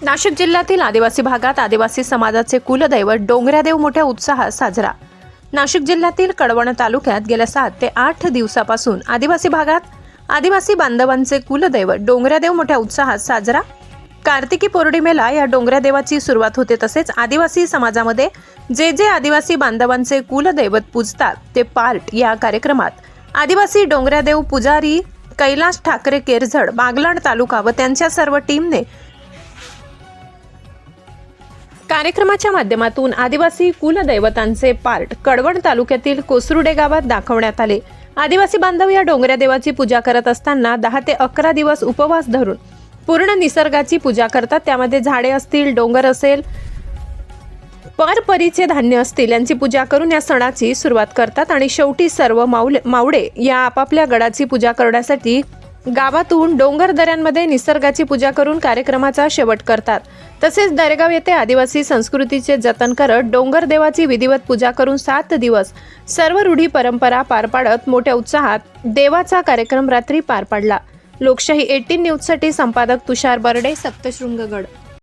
नाशिक जिल्ह्यातील आदिवासी भागात आदिवासी समाजाचे कुलदैवत डोंगऱ्यादेव मोठ्या उत्साहात साजरा। नाशिक जिल्ह्यातील कळवण तालुक्यात गेल्या 7 ते 8 दिवसापासून आदिवासी भागात आदिवासी बांधवांचे कुलदैवत डोंगऱ्यादेव मोठ्या उत्साहात साजरा। कार्तिकी पौर्णिमेला या डोंगऱ्यादेवाची सुरुवात होते। तसेच आदिवासी समाजामध्ये जे आदिवासी बांधवांचे कुलदैवत पूजतात ते पार्ट या कार्यक्रमात आदिवासी डोंगऱ्यादेव पुजारी कैलाश ठाकरे केरझड बागलाण तालुका व त्यांच्या सर्व टीमने कार्यक्रमाच्या माध्यमातून आदिवासी कुलदैवतांचे पार्ट कळवण तालुक्यातील कोसरुडे गावात दाखवण्यात आले। आदिवासी बांधव या डोंगऱ्या देवाची पूजा करत असताना 10 ते 11 दिवस उपवास धरून पूर्ण निसर्गाची पूजा करतात। त्यामध्ये झाडे असतील, डोंगर असेल, परपरीचे धान्य असतील यांची पूजा करून या सणाची सुरुवात करतात आणि शेवटी सर्व मावळे या आपापल्या गडाची पूजा करण्यासाठी गावातून डोंगर दऱ्यांमध्ये निसर्गाची पूजा करून कार्यक्रमाचा शेवट करतात। तसेच दरेगाव येथे आदिवासी संस्कृतीचे जतन करत डोंगर देवाची विधिवत पूजा करून 7 दिवस सर्व रूढी परंपरा पार पाडत मोठ्या उत्साहात देवाचा कार्यक्रम रात्री पार पडला। लोकशाही 18 न्यूजसाठी संपादक तुषार बर्डे, सप्तशृंगगड।